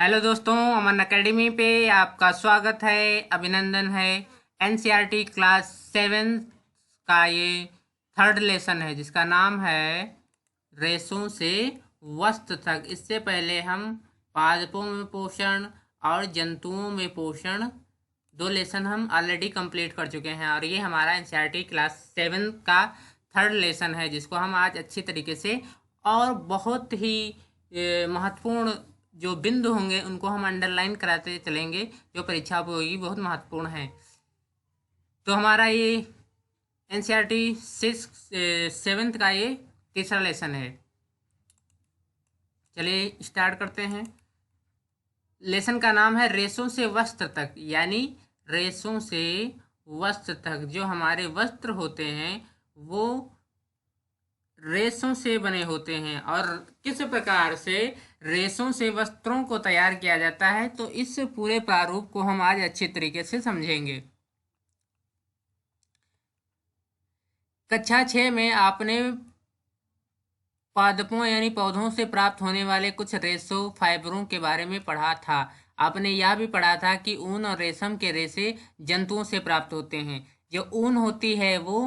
Hello दोस्तों, अमन academy पे आपका स्वागत है, अभिनंदन है। एनसीईआरटी क्लास 7 का ये थर्ड लेसन है जिसका नाम है रेशों से वस्त्र तक। इससे पहले हम पादपों में पोषण और जंतुओं में पोषण दो लेसन हम ऑलरेडी कंप्लीट कर चुके हैं और ये हमारा एनसीईआरटी क्लास 7 का थर्ड लेसन है जिसको हम आज अच्छी तरीके से और बहुत ही महत्वपूर्ण जो बिंदु होंगे उनको हम अंडरलाइन कराते चलेंगे, जो परीक्षा उपयोगी बहुत महत्वपूर्ण है। तो हमारा ये एनसीईआरटी 7th का ये तीसरा लेसन है। चलिए स्टार्ट करते हैं। लेसन का नाम है रेशों से वस्त्र तक, यानी रेशों से वस्त्र तक। जो हमारे वस्त्र होते हैं वो रेशों से बने होते हैं और किस प्रकार से रेशों से वस्त्रों को तैयार किया जाता है, तो इस पूरे प्रारूप को हम आज अच्छे तरीके से समझेंगे। कक्षा 6 में आपने पादपों यानी पौधों से प्राप्त होने वाले कुछ रेशों फाइबरों के बारे में पढ़ा था। आपने यह भी पढ़ा था कि ऊन और रेशम के रेशे जंतुओं से प्राप्त होते हैं। जो ऊन होती है वो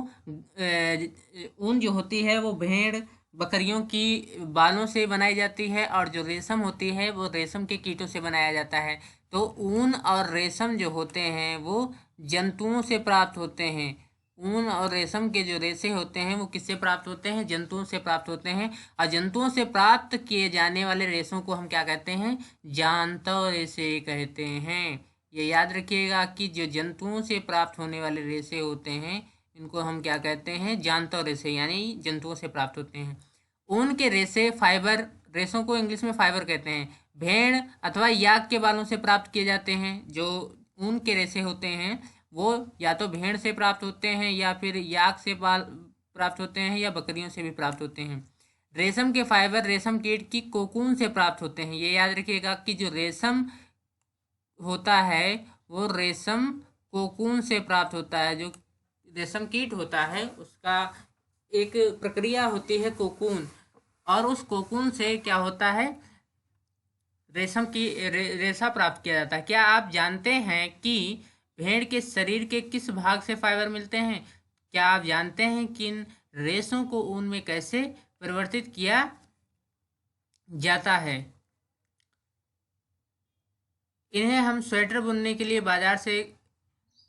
ऊन जो होती है वो भेड़ बकरियों की बालों से बनाई जाती है और जो रेशम होती है वो रेशम के कीटों से बनाया जाता है। तो ऊन और रेशम जो होते हैं वो जंतुओं से प्राप्त होते हैं। ऊन और रेशम के जो रेशे होते हैं वो किससे प्राप्त होते हैं? जंतुओं से प्राप्त होते हैं। और जंतुओं से प्राप्त किए जाने वाले रेशों को हम क्या कहते हैं? जांतव रेशे कहते हैं। ये याद रखिएगा कि जो जंतुओं से प्राप्त होने वाले रेशे होते हैं इनको हम क्या कहते हैं? जांतव रेशे, यानी जंतुओं से प्राप्त होते हैं। ऊन के रेशे फाइबर, रेशों को इंग्लिश में फाइबर कहते हैं, भेड़ अथवा याक के बालों से प्राप्त किए जाते हैं। जो ऊन के रेशे होते हैं वो या तो भेड़ से प्राप्त होते हैं या फिर याक से बाल प्राप्त होते हैं या बकरियों से भी प्राप्त होते हैं। रेशम के फाइबर रेशम कीट की कोकून से प्राप्त होते हैं। ये याद रखिएगा कि जो रेशम होता है वो रेशम कोकून से प्राप्त होता है। जो रेशम कीट होता है उसका एक प्रक्रिया होती है कोकून, और उस कोकून से क्या होता है? रेशम की रेशा प्राप्त किया जाता है। क्या आप जानते हैं कि भेड़ के शरीर के किस भाग से फाइबर मिलते हैं? क्या आप जानते हैं कि इन रेशों को ऊन में कैसे परिवर्तित किया जाता है? इन्हें हम स्वेटर बुनने के लिए बाजार से,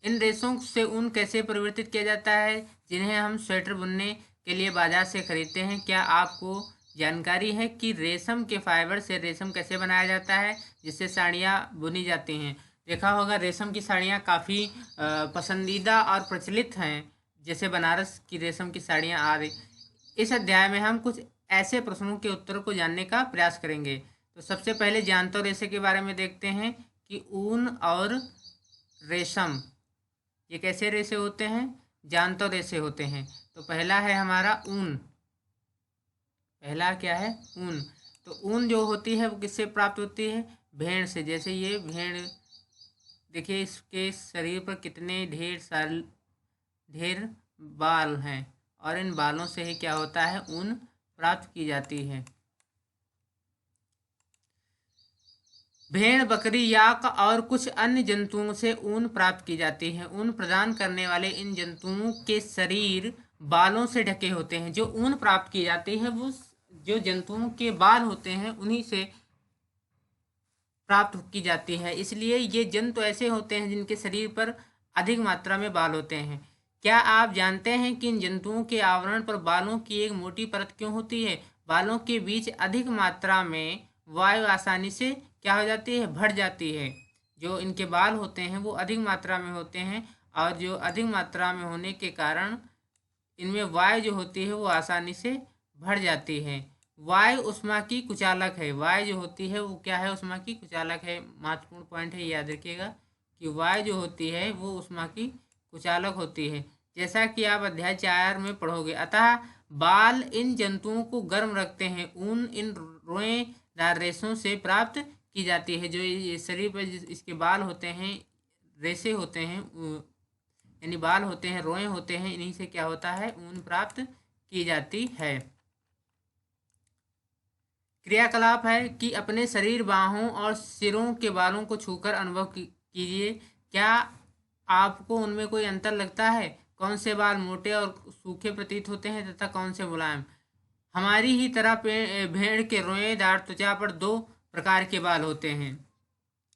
इन रेशों से ऊन कैसे परिवर्तित किया जाता है जिन्हें हम स्वेटर बुनने के लिए बाजार से खरीदते हैं? क्या आपको जानकारी है कि रेशम के फाइबर से रेशम कैसे बनाया जाता है जिससे साड़ियाँ बुनी जाती हैं? देखा होगा रेशम की साड़ियाँ काफ़ी पसंदीदा और प्रचलित हैं, जैसे बनारस की रेशम की साड़ियाँ आ रही। इस अध्याय में हम कुछ ऐसे प्रश्नों के उत्तरों को जानने का प्रयास करेंगे। तो सबसे पहले जानतो रेशे के बारे में देखते हैं कि ऊन और रेशम ये कैसे रेशे होते हैं? जानतो रेशे होते हैं। तो पहला है हमारा ऊन। पहला क्या है? ऊन। तो ऊन जो होती है वो किससे प्राप्त होती है? भेड़ से। जैसे ये भेड़ देखिए, इसके शरीर पर कितने ढेर बाल हैं और इन बालों से ही क्या होता है? ऊन प्राप्त की जाती है। भेड़ बकरी याक और कुछ अन्य जंतुओं से ऊन प्राप्त की जाती है। ऊन प्रदान करने वाले इन जंतुओं के शरीर बालों से ढके होते हैं। जो ऊन प्राप्त की जाती है वो जो जंतुओं के बाल होते हैं उन्हीं से प्राप्त की जाती है। इसलिए ये जंतु ऐसे होते हैं जिनके शरीर पर अधिक मात्रा में बाल होते हैं। क्या आप जानते हैं कि इन जंतुओं के आवरण पर बालों की एक मोटी परत क्यों होती है? बालों के बीच अधिक मात्रा में वायु आसानी से क्या हो जाती है? भर जाती है। जो इनके बाल होते हैं वो अधिक मात्रा में होते हैं और जो अधिक मात्रा में होने के कारण इनमें वायु जो होती है वो आसानी से भर जाती है। वायु ऊष्मा की कुचालक है। वायु जो होती है वो क्या है? ऊष्मा की कुचालक है। महत्वपूर्ण पॉइंट है, याद रखिएगा कि वायु जो होती है वो ऊष्मा की कुचालक होती है, जैसा कि आप अध्याय 4 में पढ़ोगे। अतः बाल इन जंतुओं को गर्म रखते हैं। ऊन इन रोएदार रेशों से प्राप्त की जाती है। जो ये शरीर पर इसके बाल होते हैं, रेशे होते हैं, यानी बाल होते हैं, रोए होते हैं, इन्हीं से क्या होता है? ऊन प्राप्त की जाती है। क्रियाकलाप है कि अपने शरीर, बाहों और सिरों के बालों को छूकर अनुभव कीजिए। क्या आपको उनमें कोई अंतर लगता है? कौन से बाल मोटे और सूखे प्रतीत होते हैं तथा कौन से मुलायम? हमारी ही तरह भेड़ के रोएदार त्वचा पर दो प्रकार के बाल होते हैं।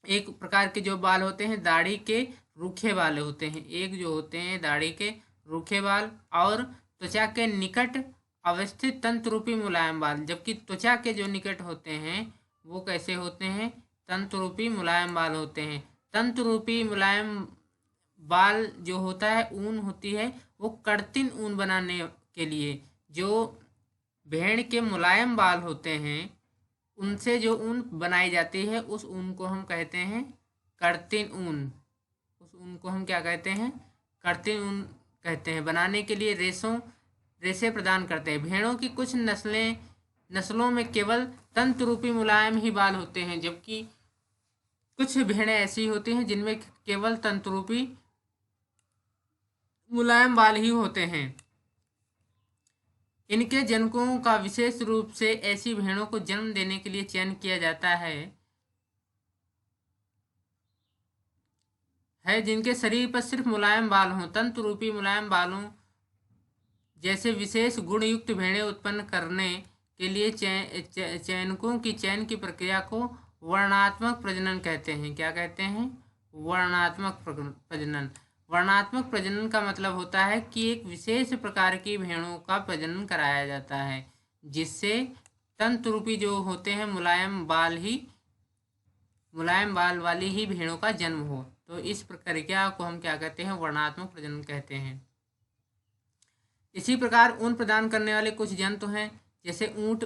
एक प्रकार के जो बाल होते हैं दाढ़ी के रूखे बाल होते हैं, एक जो होते हैं दाढ़ी के रूखे बाल, और त्वचा के निकट अवस्थित तंतुरूपी मुलायम बाल। जबकि त्वचा के जो निकट होते हैं वो कैसे होते हैं? तंतुरूपी मुलायम बाल होते हैं। तंतुरूपी मुलायम बाल जो होता है, ऊन होती है, वो कर्तिन ऊन बनाने के लिए। जो भेड़ के मुलायम बाल होते हैं उनसे जो ऊन बनाई जाती है उस ऊन को हम कहते हैं कर्तिन ऊन। उस ऊन को हम क्या कहते हैं? कर्तिन ऊन कहते हैं। बनाने के लिए रेशे प्रदान करते हैं। भेड़ों की कुछ नस्लों में केवल तंतुरूपी मुलायम ही बाल होते हैं, जबकि कुछ भेड़ें ऐसी होती हैं जिनमें केवल तंतुरूपी मुलायम बाल ही होते हैं। इनके जनकों का विशेष रूप से ऐसी भेड़ों को जन्म देने के लिए चयन किया जाता है जिनके शरीर पर सिर्फ मुलायम बाल हों। तंतुरूपी मुलायम बालों जैसे विशेष गुणयुक्त भेड़ें उत्पन्न करने के लिए चयनकों की चयन की प्रक्रिया को वर्णात्मक प्रजनन कहते हैं। क्या कहते हैं? वर्णात्मक प्रजनन। वर्णात्मक प्रजनन का मतलब होता है कि एक विशेष प्रकार की भेड़ों का प्रजनन कराया जाता है जिससे तंतुरूपी जो होते हैं मुलायम बाल वाली ही भेड़ों का जन्म हो। तो इस प्रक्रिया को हम क्या कहते हैं? वर्णात्मक प्रजनन कहते हैं। इसी प्रकार ऊन प्रदान करने वाले कुछ जंतु हैं, जैसे ऊंट।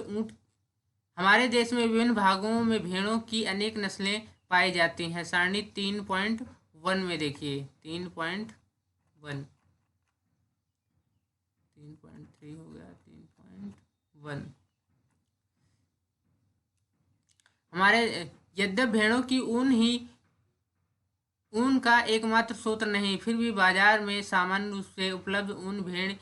हमारे देश में विभिन्न भागों में भेड़ों की अनेक नस्लें पाई जाती हैं। सारणी 3.1 में देखिए, 3.1, 3.3 हो गया, 3.1। हमारे यद्यप भेड़ों की ऊन का एकमात्र स्रोत नहीं, फिर भी बाजार में सामान्य रूप से उपलब्ध ऊन भेड़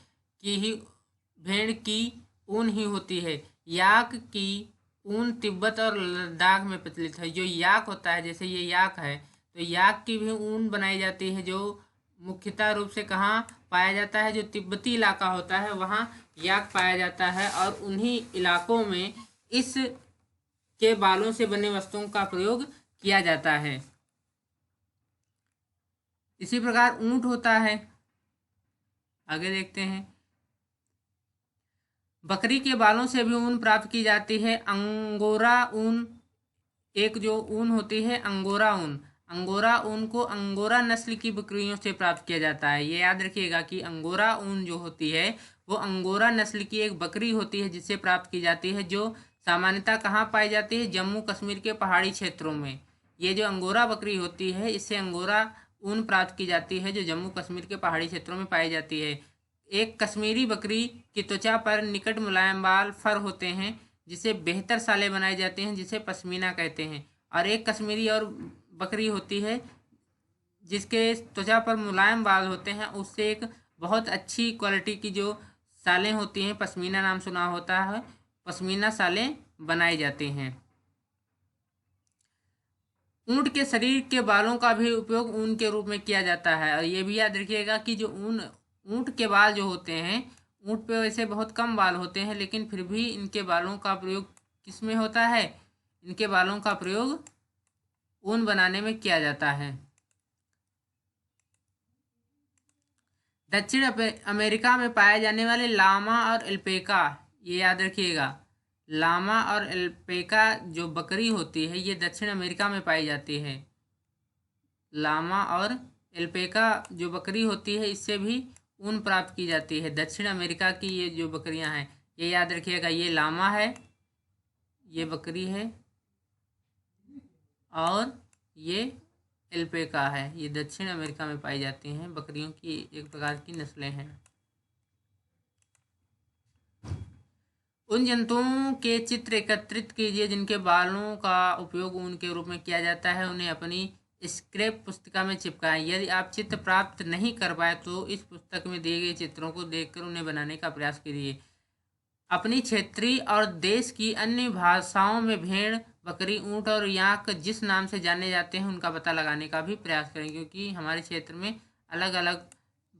की ऊन ही होती है। याक की ऊन तिब्बत और लद्दाख में प्रचलित है। जो याक होता है, जैसे ये याक है, तो याक की भी ऊन बनाई जाती है, जो मुख्यतः रूप से कहाँ पाया जाता है? जो तिब्बती इलाका होता है वहाँ याक पाया जाता है, और उन्हीं इलाकों में इस के बालों से बने वस्तुओं का प्रयोग किया जाता है। इसी प्रकार ऊंट होता है। आगे देखते हैं। बकरी के बालों से भी ऊन प्राप्त की जाती है। अंगोरा ऊन, एक जो ऊन होती है अंगोरा ऊन। अंगोरा ऊन को अंगोरा नस्ल की बकरियों से प्राप्त किया जाता है। ये याद रखिएगा कि अंगोरा ऊन जो होती है वो अंगोरा नस्ल की एक बकरी होती है जिससे प्राप्त की जाती है, जो सामान्यतः कहाँ पाई जाती है? जम्मू कश्मीर के पहाड़ी क्षेत्रों में। ये जो अंगोरा बकरी होती है इससे अंगोरा ऊन प्राप्त की जाती है, जो जम्मू कश्मीर के पहाड़ी क्षेत्रों में पाई जाती है। एक कश्मीरी बकरी की त्वचा पर निकट मुलायम बाल फर होते हैं जिससे बेहतर सालें बनाई जाती हैं, जिसे पश्मीना कहते हैं। और एक कश्मीरी और बकरी होती है जिसके त्वचा पर मुलायम बाल होते हैं, उससे एक बहुत अच्छी क्वालिटी की जो सालें होती हैं, पश्मीना नाम सुना होता है, पश्मीना सालें बनाई जाती हैं। ऊंट के शरीर के बालों का भी उपयोग ऊन के रूप में किया जाता है। और ये भी याद रखिएगा कि जो ऊंट के बाल जो होते हैं, ऊंट पे वैसे बहुत कम बाल होते हैं, लेकिन फिर भी इनके बालों का प्रयोग किस में होता है? इनके बालों का प्रयोग ऊन बनाने में किया जाता है। दक्षिण अमेरिका में पाए जाने वाले लामा और एल्पेका, ये याद रखिएगा, लामा और एल्पेका जो बकरी होती है ये दक्षिण अमेरिका में पाई जाती है। लामा और एल्पेका जो बकरी होती है इससे भी ऊन प्राप्त की जाती है। दक्षिण अमेरिका की ये जो बकरियां हैं, ये याद रखिएगा, ये लामा है, ये बकरी है, और ये एल्पेका है। ये दक्षिण अमेरिका में पाई जाती हैं, बकरियों की एक प्रकार की नस्लें हैं। उन जंतुओं के चित्र एकत्रित कीजिए जिनके बालों का उपयोग ऊन के रूप में किया जाता है। उन्हें अपनी स्क्रैप पुस्तिका में चिपकाएं। यदि आप चित्र प्राप्त नहीं कर पाए तो इस पुस्तक में दिए गए चित्रों को देखकर उन्हें बनाने का प्रयास करिए। अपनी क्षेत्रीय और देश की अन्य भाषाओं में भेड़, बकरी, ऊंट और याक जिस नाम से जाने जाते हैं उनका पता लगाने का भी प्रयास करें, क्योंकि हमारे क्षेत्र में अलग अलग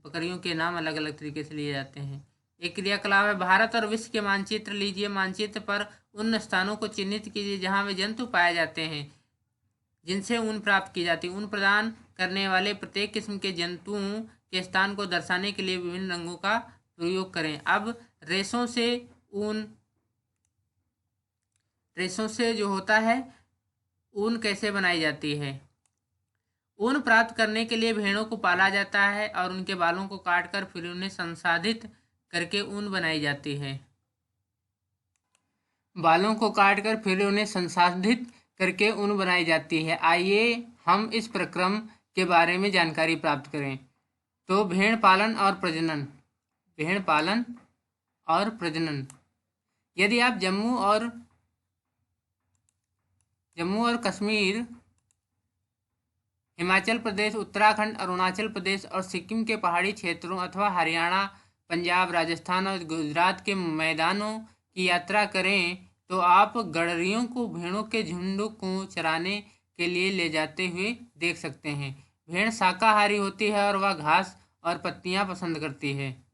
बकरियों के नाम अलग अलग तरीके से लिए जाते हैं। एक क्रियाकलाप है, भारत और विश्व के मानचित्र लीजिए। मानचित्र पर उन स्थानों को चिन्हित कीजिए जहाँ वे जंतु पाए जाते हैं जिनसे ऊन प्राप्त की जाती है। ऊन प्रदान करने वाले प्रत्येक किस्म के जंतुओं के स्थान को दर्शाने के लिए विभिन्न रंगों का प्रयोग करें। अब रेशों से ऊन, रेशों से जो होता है ऊन कैसे बनाई जाती है। ऊन प्राप्त करने के लिए भेड़ों को पाला जाता है और उनके बालों को काटकर फिर उन्हें संसाधित करके ऊन बनाई जाती है। बालों को काटकर फिर उन्हें संसाधित करके ऊन बनाई जाती है। आइए हम इस प्रक्रम के बारे में जानकारी प्राप्त करें। तो भेड़ पालन और प्रजनन। भेड़ पालन और प्रजनन। यदि आप जम्मू और कश्मीर, हिमाचल प्रदेश, उत्तराखंड, अरुणाचल प्रदेश और सिक्किम के पहाड़ी क्षेत्रों अथवा हरियाणा, पंजाब, राजस्थान और गुजरात के मैदानों की यात्रा करें तो आप गडरियों को भेड़ों के झुंड को चराने के लिए ले जाते हुए देख सकते हैं। भेड़ शाकाहारी होती है और वह घास और पत्तियां पसंद करती है।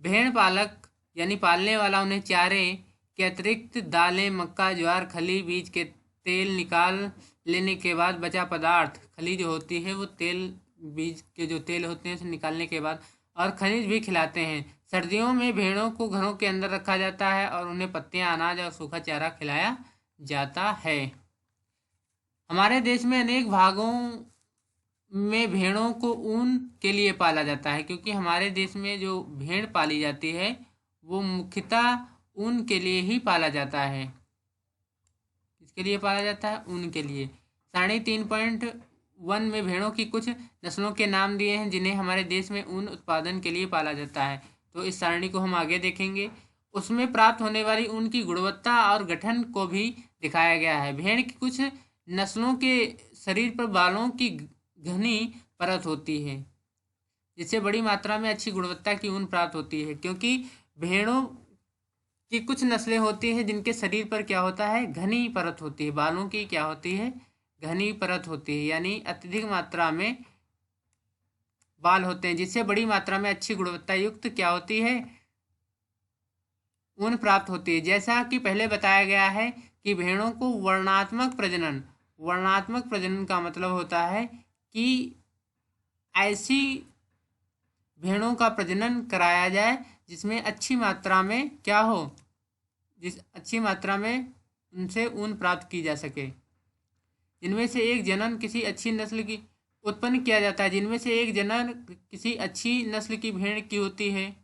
भेड़ पालक यानी पालने वाला उन्हें चारे के अतिरिक्त दालें, मक्का, ज्वार, खली, बीज के तेल निकाल लेने के बाद बचा पदार्थ, खली जो होती है वो तेल, बीज के जो तेल होते हैं उसे निकालने के बाद, और खनिज भी खिलाते हैं। सर्दियों में भेड़ों को घरों के अंदर रखा जाता है और उन्हें पत्तियां, अनाज और सूखा चारा खिलाया जाता है। हमारे देश में अनेक भागों में भेड़ों को ऊन के लिए पाला जाता है, क्योंकि हमारे देश में जो भेड़ पाली जाती है वो मुख्यतः ऊन के लिए ही पाला जाता है। किसके लिए पाला जाता है? ऊन के लिए। सारणी 3.1 में भेड़ों की कुछ नस्लों के नाम दिए हैं जिन्हें हमारे देश में ऊन उत्पादन के लिए पाला जाता है। तो इस सारणी को हम आगे देखेंगे। उसमें प्राप्त होने वाली ऊन की गुणवत्ता और गठन को भी दिखाया गया है। भेड़ की कुछ नस्लों के शरीर पर बालों की घनी परत होती है जिससे बड़ी मात्रा में अच्छी गुणवत्ता की ऊन प्राप्त होती है, क्योंकि भेड़ों की कुछ नस्लें होती हैं जिनके शरीर पर क्या होता है? घनी परत होती है। बालों की क्या होती है? घनी परत होती है, यानी अत्यधिक मात्रा में बाल होते हैं जिससे बड़ी मात्रा में अच्छी गुणवत्ता युक्त क्या होती है? ऊन प्राप्त होती है। जैसा कि पहले बताया गया है कि भेड़ों को वर्णात्मक प्रजनन, वर्णात्मक प्रजनन का मतलब होता है कि ऐसी भेड़ों का प्रजनन कराया जाए जिसमें अच्छी मात्रा में क्या हो, जिस अच्छी मात्रा में उनसे ऊन प्राप्त की जा सके। जिनमें से एक जनन किसी अच्छी नस्ल की उत्पन्न किया जाता है, जिनमें से एक जनन किसी अच्छी नस्ल की भेड़ की होती है।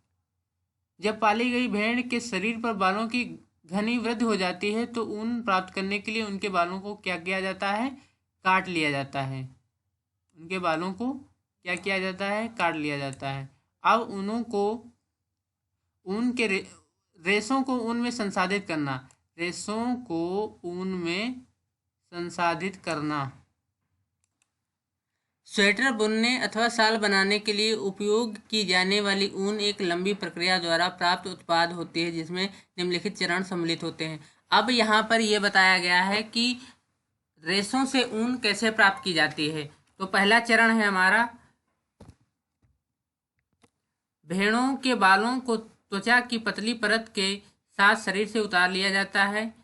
जब पाली गई भेड़ के शरीर पर बालों की घनी वृद्धि हो जाती है तो ऊन प्राप्त करने के लिए उनके बालों को क्या किया जाता है? काट लिया जाता है। उनके बालों को क्या किया जाता है? काट लिया जाता है। अब ऊनों को, ऊन के रेशों को ऊन में संसाधित करना, रेशों को ऊन में संसाधित करना। स्वेटर बुनने अथवा शाल बनाने के लिए उपयोग की जाने वाली ऊन एक लंबी प्रक्रिया द्वारा प्राप्त उत्पाद होती है जिसमें निम्नलिखित चरण सम्मिलित होते हैं। अब यहाँ पर यह बताया गया है कि रेशों से ऊन कैसे प्राप्त की जाती है। तो पहला चरण है हमारा, भेड़ों के बालों को त्वचा की पतली परत के साथ शरीर से उतार लिया जाता है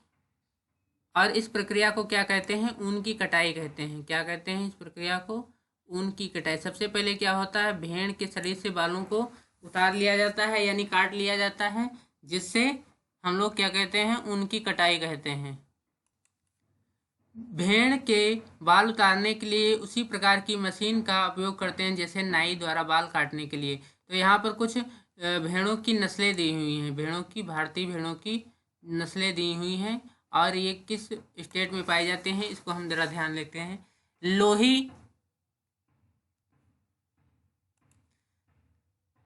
और इस प्रक्रिया को क्या कहते हैं? ऊन की कटाई कहते हैं। क्या कहते हैं इस प्रक्रिया को? ऊन की कटाई। सबसे पहले क्या होता है? भेड़ के शरीर से बालों को उतार लिया जाता है यानी काट लिया जाता है, जिससे हम लोग क्या कहते हैं? ऊन की कटाई कहते हैं। भेड़ के बाल उतारने के लिए उसी प्रकार की मशीन का उपयोग करते हैं जैसे नाई द्वारा बाल काटने के लिए। तो यहाँ पर कुछ भेड़ों की नस्लें दी हुई हैं, भेड़ों की, भारतीय भेड़ों की नस्लें दी हुई हैं और ये किस स्टेट में पाए जाते हैं इसको हम जरा ध्यान लेते हैं।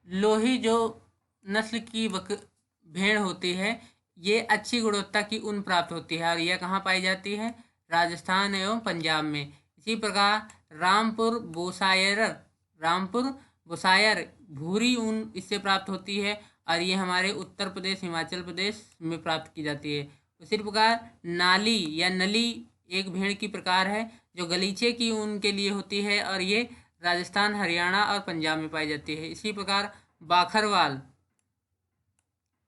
लोही जो नस्ल की भेड़ होती है ये अच्छी गुणवत्ता की ऊन प्राप्त होती है और यह कहाँ पाई जाती है? राजस्थान एवं पंजाब में। इसी प्रकार रामपुर बुशायर भूरी ऊन इससे प्राप्त होती है और ये हमारे उत्तर प्रदेश, हिमाचल प्रदेश में प्राप्त की जाती है। उसी प्रकार नाली या नली एक भेड़ की प्रकार है जो गलीचे की ऊन के लिए होती है और ये राजस्थान, हरियाणा और पंजाब में पाई जाती है। इसी प्रकार बाखरवाल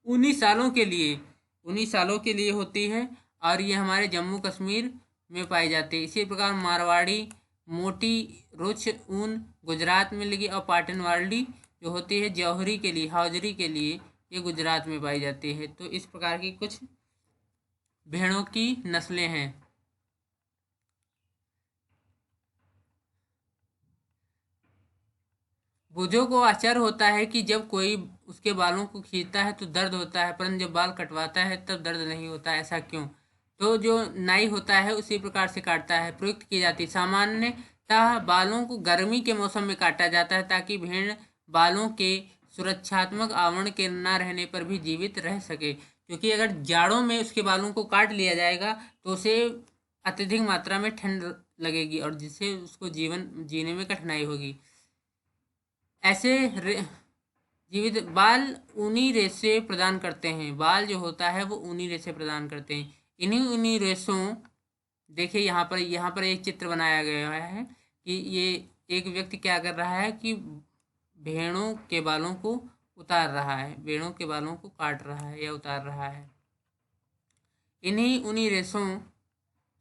ऊनी सालों के लिए होती है और ये हमारे जम्मू कश्मीर में पाई जाती है। इसी प्रकार मारवाड़ी मोटी रुच ऊन गुजरात में लगी और पाटनवाड़ी जो होती है जौहरी के लिए, हौजरी के लिए, ये गुजरात में पाई जाती है। तो इस प्रकार की कुछ भेड़ों की नस्लें हैं। भुजों को आश्चर्य होता है कि जब कोई उसके बालों को खींचता है तो दर्द होता है, परंतु जब बाल कटवाता है तब दर्द नहीं होता, ऐसा क्यों? तो जो नाई होता है उसी प्रकार से काटता है। प्रयुक्त की जाती सामान्यतः बालों को गर्मी के मौसम में काटा जाता है ताकि भेड़ बालों के सुरक्षात्मक आवरण के न रहने पर भी जीवित रह सके, क्योंकि अगर जाड़ों में उसके बालों को काट लिया जाएगा तो उसे अत्यधिक मात्रा में ठंड लगेगी और जिससे उसको जीवन जीने में कठिनाई होगी। ऐसे जीवित बाल ऊनी रेशे प्रदान करते हैं। बाल जो होता है वो ऊनी रेशे प्रदान करते हैं। इन्हीं ऊनी रेशों, देखिए यहाँ पर एक चित्र बनाया गया है कि ये एक व्यक्ति क्या कर रहा है कि भेड़ों के बालों को उतार रहा है, भेड़ों के बालों को काट रहा है या उतार रहा है। इन्हीं ऊनी रेशों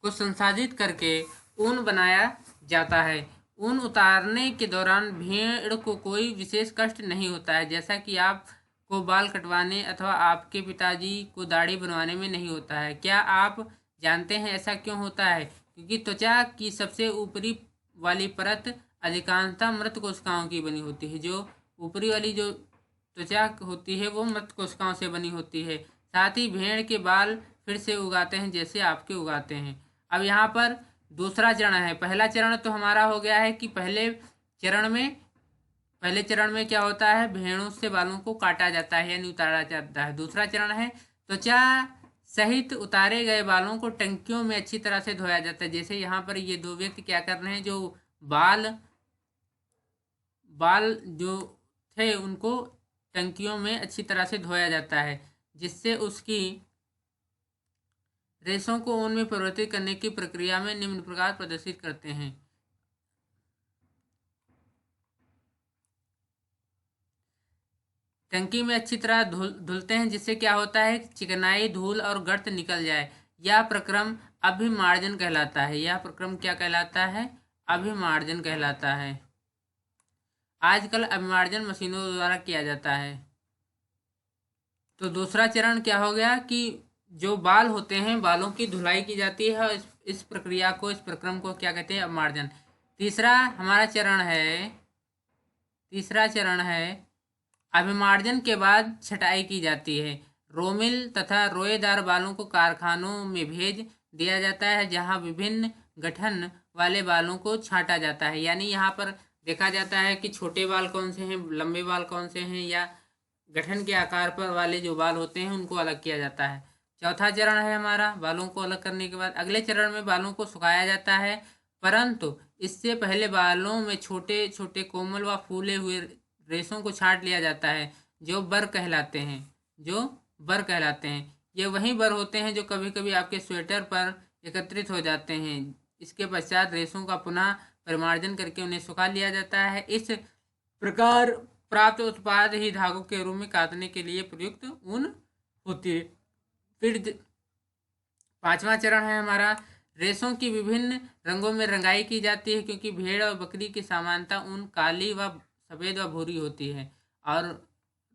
को संसाधित करके ऊन बनाया जाता है। ऊन उतारने के दौरान भेड़ को कोई विशेष कष्ट नहीं होता है, जैसा कि आपको बाल कटवाने अथवा आपके पिताजी को दाढ़ी बनवाने में नहीं होता है। क्या आप जानते हैं ऐसा क्यों होता है? क्योंकि त्वचा की सबसे ऊपरी वाली परत अधिकांशतः मृत कोशिकाओं की बनी होती है। जो ऊपरी वाली जो त्वचा होती है वो मृत कोशिकाओं से बनी होती है। साथ ही भेड़ के बाल फिर से उगाते हैं जैसे आपके उगाते हैं। अब यहाँ पर दूसरा चरण है। पहला चरण तो हमारा हो गया है कि पहले चरण में क्या होता है, भेड़ों से बालों को काटा जाता है यानी उतारा जाता है। दूसरा चरण है त्वचा सहित उतारे गए बालों को टंकियों में अच्छी तरह से धोया जाता है। जैसे यहाँ पर ये दो व्यक्ति क्या कर रहे हैं, जो बाल जो थे उनको टंकियों में अच्छी तरह से धोया जाता है, जिससे उसकी रेशों को ऊन में परिवर्तित करने की प्रक्रिया में निम्न प्रकार प्रदर्शित करते हैं। टंकी में अच्छी तरह धुलते हैं, जिससे क्या होता है, चिकनाई, धूल और गर्त निकल जाए। यह प्रक्रम अभिमार्जन कहलाता है। यह प्रक्रम क्या कहलाता है? अभिमार्जन कहलाता है। आजकल अभिमार्जन मशीनों द्वारा किया जाता है। तो दूसरा चरण क्या हो गया कि जो बाल होते हैं, बालों की धुलाई की जाती है। इस प्रक्रिया को, इस प्रक्रम को क्या कहते हैं? अभिमार्जन। तीसरा चरण है अभिमार्जन के बाद छटाई की जाती है। रोमिल तथा रोएदार बालों को कारखानों में भेज दिया जाता है, जहां विभिन्न गठन वाले बालों को छांटा जाता है। यानी यहाँ पर देखा जाता है कि छोटे बाल कौन से हैं, लंबे बाल कौन से हैं, या गठन के आकार पर वाले जो बाल होते हैं उनको अलग किया जाता है। चौथा चरण है हमारा बालों को अलग करने के बाद अगले चरण में बालों को सुखाया जाता है, परंतु इससे पहले बालों में छोटे छोटे कोमल व फूले हुए रेशों को छांट लिया जाता है, जो बर कहलाते हैं। ये वही बर होते हैं जो कभी कभी आपके स्वेटर पर एकत्रित हो जाते हैं। इसके पश्चात रेशों का पुनः परिमार्जन करके उन्हें सुखा लिया जाता है। इस प्रकार प्राप्त उत्पाद ही धागों के रूप में काटने के लिए प्रयुक्त ऊन होती है। फिर पांचवा चरण है हमारा रेशों की विभिन्न रंगों में रंगाई की जाती है, क्योंकि भेड़ और बकरी की समानता ऊन काली व सफ़ेद व भूरी होती है और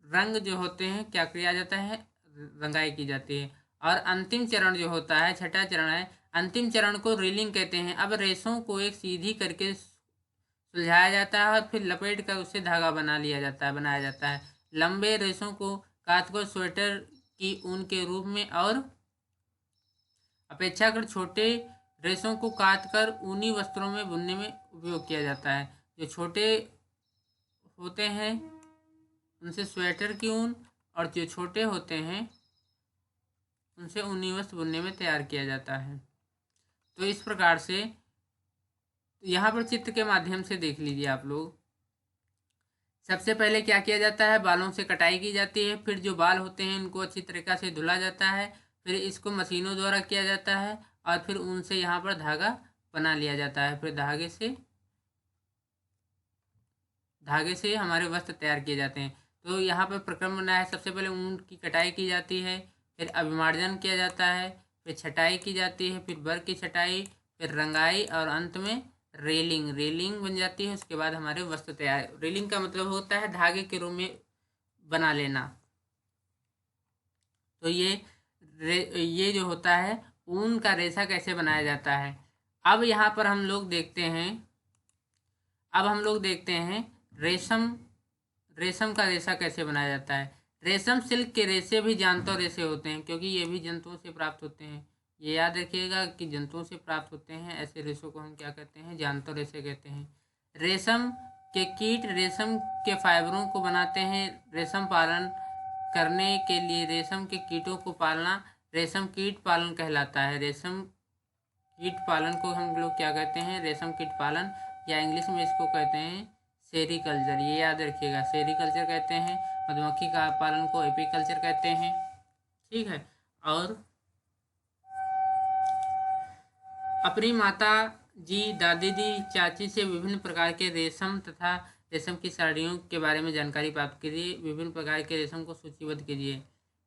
रंग जो होते हैं क्या किया जाता है, रंगाई की जाती है। और अंतिम चरण जो होता है, छठा चरण है, अंतिम चरण को रीलिंग कहते हैं। अब रेशों को एक सीधी करके सुलझाया जाता है और फिर लपेट कर उससे धागा बनाया जाता है। लंबे रेशों को काटकर स्वेटर की ऊन के रूप में और अपेक्षाकृत छोटे रेशों को काटकर ऊनी वस्त्रों में बुनने में उपयोग किया जाता है। जो छोटे होते हैं उनसे स्वेटर की ऊन और जो छोटे होते हैं उनसे ऊनी वस्त्र बुनने में तैयार किया जाता है। तो इस प्रकार से यहाँ पर चित्र के माध्यम से देख लीजिए आप लोग। सबसे पहले क्या किया जाता है, बालों से कटाई की जाती है, फिर जो बाल होते हैं उनको अच्छी तरीक़ा से धुला जाता है, फिर इसको मशीनों द्वारा किया जाता है और फिर ऊन से यहाँ पर धागा बना लिया जाता है, फिर धागे से हमारे वस्त्र तैयार किए जाते हैं। तो यहाँ पर प्रक्रम बना है, सबसे पहले ऊन की कटाई की जाती है, फिर अभिमार्जन किया जाता है, फिर छटाई की जाती है, फिर बर की छटाई, फिर रंगाई और अंत में रेलिंग बन जाती है। उसके बाद हमारे वस्त्र तैयार। रेलिंग का मतलब होता है धागे के रूप में बना लेना। तो ये जो होता है ऊन का रेशा कैसे बनाया जाता है। अब यहाँ पर हम लोग देखते हैं रेशम का रेशा कैसे बनाया जाता है। रेशम सिल्क के रेशे भी जानवर रेशे होते हैं, क्योंकि ये भी जंतुओं से प्राप्त होते हैं। ये याद रखिएगा कि जंतुओं से प्राप्त होते हैं, ऐसे रेशों को हम क्या कहते हैं, जानवर रेशे कहते हैं। रेशम के कीट रेशम के फाइबरों को बनाते हैं। रेशम पालन करने के लिए रेशम के कीटों को पालना रेशम कीट पालन कहलाता है। रेशम कीट पालन को हम लोग क्या कहते हैं, रेशम कीट पालन, या इंग्लिश में इसको कहते हैं सेरीकल्चर। ये याद रखिएगा, सेरीकल्चर कहते हैं। मधुमक्खी का पालन को एपीकल्चर कहते हैं। ठीक है। और अपनी माता जी, दादी जी, चाची से विभिन्न प्रकार के रेशम तथा रेशम की साड़ियों के बारे में जानकारी प्राप्त कीजिए। विभिन्न प्रकार के रेशम को सूचीबद्ध कीजिए।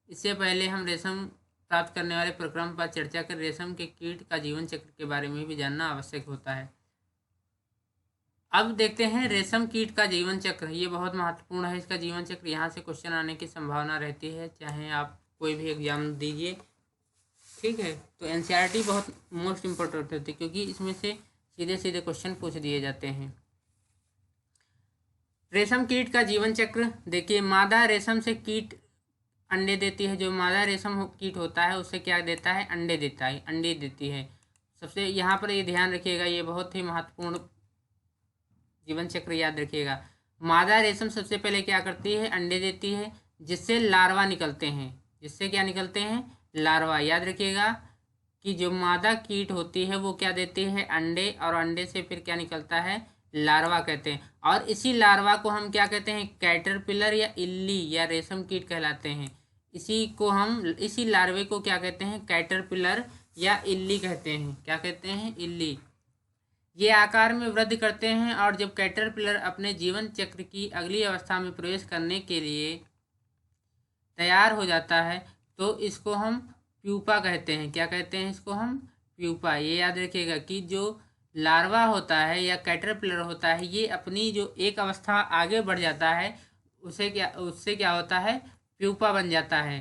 इससे पहले हम रेशम प्राप्त करने वाले प्रक्रम पर चर्चा कर रेशम के कीट का जीवन चक्र के बारे में भी जानना आवश्यक होता है। अब देखते हैं रेशम कीट का जीवन चक्र। ये बहुत महत्वपूर्ण है, इसका जीवन चक्र। यहाँ से क्वेश्चन आने की संभावना रहती है, चाहे आप कोई भी एग्जाम दीजिए। ठीक है। तो एनसीईआरटी बहुत मोस्ट इम्पोर्टेंट होती है, क्योंकि इसमें से सीधे सीधे क्वेश्चन पूछ दिए जाते हैं। रेशम कीट का जीवन चक्र देखिए, मादा रेशम से कीट अंडे देती है। जो मादा रेशम कीट होता है उससे क्या देता है, अंडे देती है। सबसे यहाँ पर ये ध्यान रखिएगा, ये बहुत ही महत्वपूर्ण जीवन चक्र याद रखिएगा। मादा रेशम सबसे पहले क्या करती है, अंडे देती है, जिससे लार्वा निकलते हैं। जिससे क्या निकलते हैं, लार्वा। याद रखिएगा कि जो मादा कीट होती है वो क्या देती है, अंडे, और अंडे से फिर क्या निकलता है, लार्वा कहते हैं। और इसी लार्वा को हम क्या कहते हैं, कैटरपिलर या इल्ली या रेशम कीट कहलाते हैं। इसी लार्वे को क्या कहते हैं, कैटरपिलर या इल्ली कहते हैं। क्या कहते हैं, इल्ली। ये आकार में वृद्धि करते हैं, और जब कैटरपिलर अपने जीवन चक्र की अगली अवस्था में प्रवेश करने के लिए तैयार हो जाता है तो इसको हम प्यूपा कहते हैं। क्या कहते हैं, इसको हम प्यूपा। ये याद रखिएगा कि जो लार्वा होता है या कैटरपिलर होता है, ये अपनी जो एक अवस्था आगे बढ़ जाता है उससे क्या होता है, प्यूपा बन जाता है।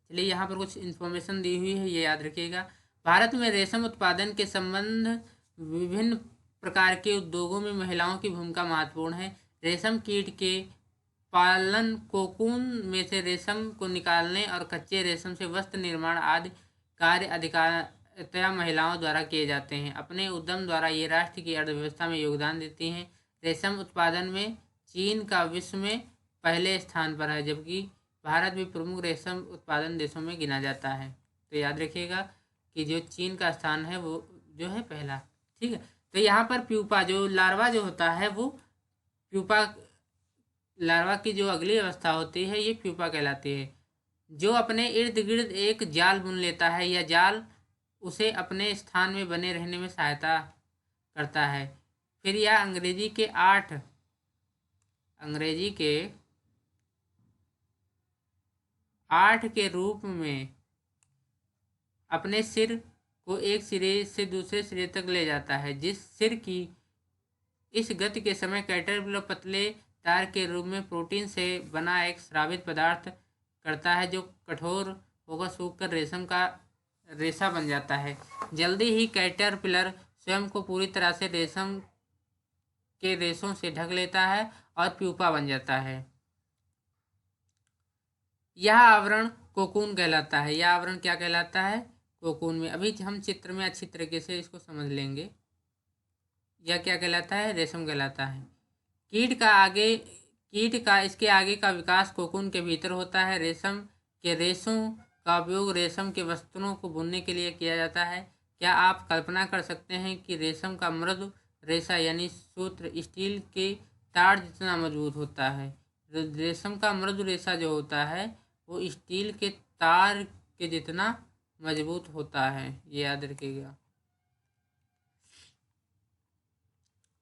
चलिए, यहाँ पर कुछ इन्फॉर्मेशन दी हुई है, ये याद रखिएगा। भारत में रेशम उत्पादन के संबंध विभिन्न प्रकार के उद्योगों में महिलाओं की भूमिका महत्वपूर्ण है। रेशम कीट के पालन, कोकून में से रेशम को निकालने और कच्चे रेशम से वस्त्र निर्माण आदि कार्य अधिकारिता महिलाओं द्वारा किए जाते हैं। अपने उद्यम द्वारा ये राष्ट्र की अर्थव्यवस्था में योगदान देती हैं। रेशम उत्पादन में चीन का विश्व में पहले स्थान पर है, जबकि भारत भी प्रमुख रेशम उत्पादन देशों में गिना जाता है। तो याद रखिएगा कि जो चीन का स्थान है वो जो है पहला। ठीक है। तो यहाँ पर प्यूपा, जो लार्वा जो होता है वो प्यूपा, लार्वा की जो अगली अवस्था होती है ये प्यूपा कहलाती है, जो अपने इर्द गिर्द एक जाल बुन लेता है। यह जाल उसे अपने स्थान में बने रहने में सहायता करता है। फिर यह अंग्रेजी के 8 के रूप में अपने सिर को एक सिरे से दूसरे सिरे तक ले जाता है। जिस सिर की इस गति के समय कैटरपिलर पतले तार के रूप में प्रोटीन से बना एक स्रावित पदार्थ करता है, जो कठोर होकर सूखकर रेशम का रेशा बन जाता है। जल्दी ही कैटरपिलर स्वयं को पूरी तरह से रेशम के रेशों से ढक लेता है और प्यूपा बन जाता है। यह आवरण कोकून कहलाता है। यह आवरण क्या कहलाता है, कोकून में। अभी हम चित्र में अच्छी तरीके से इसको समझ लेंगे। यह क्या कहलाता है, रेशम कहलाता है। कीट का इसके आगे का विकास कोकून के भीतर होता है। रेशम के रेशों का उपयोग रेशम के वस्त्रों को बुनने के लिए किया जाता है। क्या आप कल्पना कर सकते हैं कि रेशम का मृदु रेशा यानी सूत्र स्टील के तार जितना मजबूत होता है। रेशम का मृदु रेशा जो होता है वो स्टील के तार के जितना मजबूत होता है, ये याद रखिएगा।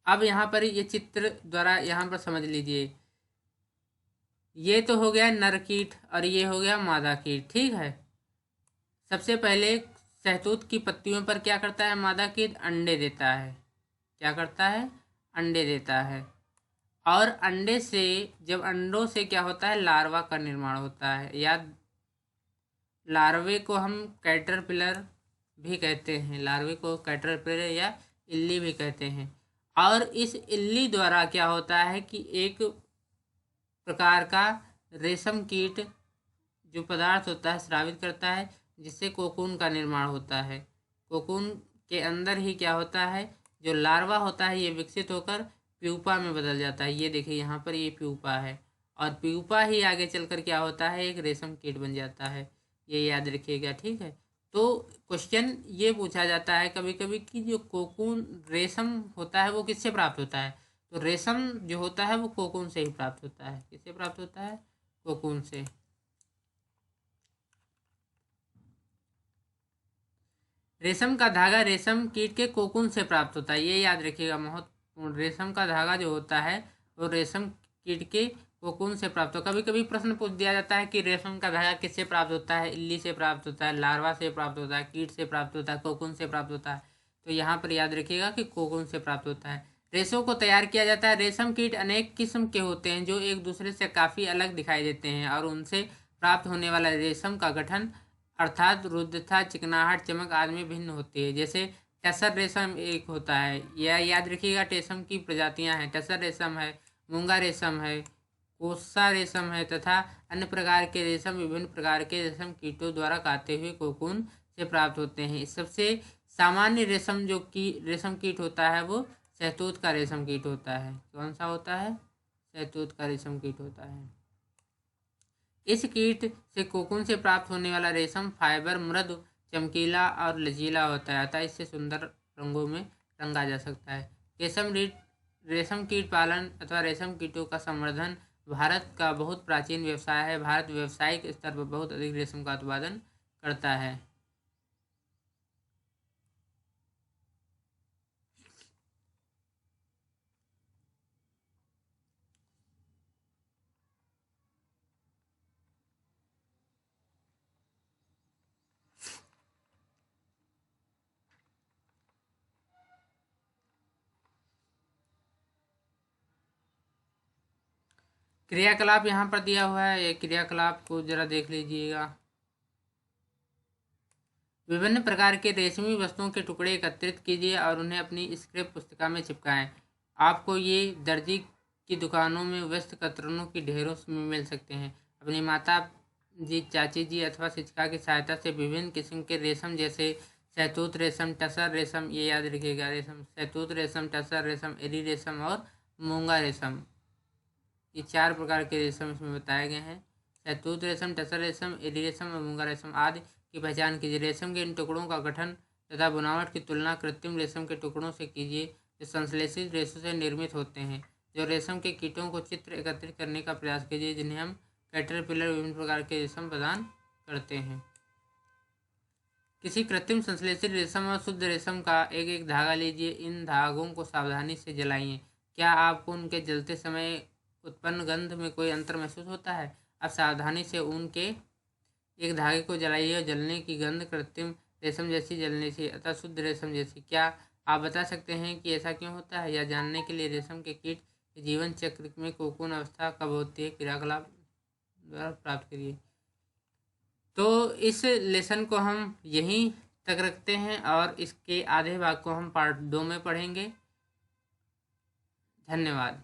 अब यहाँ पर ये चित्र द्वारा यहाँ पर समझ लीजिए, ये तो हो गया नर कीट और ये हो गया मादा कीट, ठीक है। सबसे पहले शहतूत की पत्तियों पर क्या करता है मादा कीट? अंडे देता है। क्या करता है? अंडे देता है। और अंडे से, जब अंडों से क्या होता है, लार्वा का निर्माण होता है। या लार्वे को हम कैटरपिलर भी कहते हैं, लार्वे को कैटरपिलर या इल्ली भी कहते हैं। और इस इल्ली द्वारा क्या होता है कि एक प्रकार का रेशम कीट जो पदार्थ होता है स्रावित करता है, जिससे कोकून का निर्माण होता है। कोकून के अंदर ही क्या होता है, जो लार्वा होता है ये विकसित होकर प्यूपा में बदल जाता है। ये देखिए यहाँ पर ये प्यूपा है, और प्यूपा ही आगे चलकर क्या होता है, एक रेशम कीट बन जाता है। ये याद रखिएगा, ठीक है। तो क्वेश्चन ये पूछा जाता है कभी कभी कि जो कोकून रेशम होता है वो किससे प्राप्त होता है? तो रेशम जो होता है वो कोकून से ही प्राप्त होता है। किससे प्राप्त होता है? कोकून से। रेशम का धागा रेशम कीट के कोकून से प्राप्त होता है, ये याद रखिएगा महत्वपूर्ण। रेशम का धागा जो होता है वो रेशम कीट के कोकून से प्राप्त हो। कभी कभी प्रश्न पूछ दिया जाता है कि रेशम का धागा किससे प्राप्त होता है? इल्ली से प्राप्त होता है, लार्वा से प्राप्त होता है, कीट से प्राप्त होता है, कोकून से प्राप्त होता है। तो यहाँ पर याद रखिएगा कि कोकून से प्राप्त होता है। रेशों को तैयार किया जाता है। रेशम कीट अनेक किस्म के होते हैं जो एक दूसरे से काफ़ी अलग दिखाई देते हैं, और उनसे प्राप्त होने वाला रेशम का गठन अर्थात रुद्धता, चिकनाहट, चमक आदि में भिन्न होती है। जैसे टसर रेशम एक होता है, यह याद रखिएगा। रेशम की प्रजातियां हैं, टसर रेशम है, मूंगा रेशम है, कोसा रेशम है, तथा अन्य प्रकार के रेशम विभिन्न प्रकार के रेशम कीटों द्वारा काते हुए कोकून से प्राप्त होते हैं। सबसे सामान्य रेशम जो की रेशम कीट होता है वो शहतूत का रेशम कीट होता है। कौन सा होता है? शहतूत का रेशम कीट होता है। इस कीट से कोकून से प्राप्त होने वाला रेशम फाइबर मृदु, चमकीला और लचीला होता है, अतः इससे सुंदर रंगों में रंगा जा सकता है। रेशम कीट पालन अथवा रेशम कीटों का संवर्धन भारत का बहुत प्राचीन व्यवसाय है। भारत व्यावसायिक स्तर पर बहुत अधिक रेशम का उत्पादन करता है। क्रियाकलाप यहाँ पर दिया हुआ है, ये क्रियाकलाप को जरा देख लीजिएगा। विभिन्न प्रकार के रेशमी वस्तुओं के टुकड़े एकत्रित कीजिए और उन्हें अपनी स्क्रैप पुस्तिका में चिपकाएं। आपको ये दर्जी की दुकानों में व्यस्त कतरनों की ढेरों में मिल सकते हैं। अपनी माता जी, चाची जी अथवा शिक्षिका की सहायता से विभिन्न किस्म के रेशम जैसे शहतूत रेशम, टसर रेशम, ये याद रखिएगा, रेशम शहतूत रेशम, टसर रेशम, एरी रेशम और मूंगा रेशम, ये 4 प्रकार के रेशम इसमें बताए गए हैं। शहतूत रेशम, टसर रेशम, एरी रेशम और मूंगा रेशम आदि की पहचान कीजिए। रेशम के इन टुकड़ों का गठन तथा बनावट की तुलना कृत्रिम रेशम के टुकड़ों से कीजिए जो संश्लेषित रेशों से निर्मित होते हैं। जो रेशम के कीटों को चित्र एकत्रित करने का प्रयास कीजिए जिन्हें हम कैटरपिलर विभिन्न प्रकार के रेशम प्रदान करते हैं। किसी कृत्रिम संश्लेषित रेशम और शुद्ध रेशम का एक एक धागा लीजिए। इन धागों को सावधानी से जलाइए। क्या आपको उनके जलते समय उत्पन्न गंध में कोई अंतर महसूस होता है? अब सावधानी से ऊन के एक धागे को जलाइए और जलने की गंध कृत्रिम रेशम जैसी जलने से अतः शुद्ध रेशम जैसी। क्या आप बता सकते हैं कि ऐसा क्यों होता है? यह जानने के लिए रेशम के कीट के जीवन चक्र में कोकून अवस्था कब होती है, क्रियाकलाप द्वारा प्राप्त करिए। तो इस लेसन को हम यहीं तक रखते हैं और इसके आधे भाग को हम पार्ट 2 में पढ़ेंगे। धन्यवाद।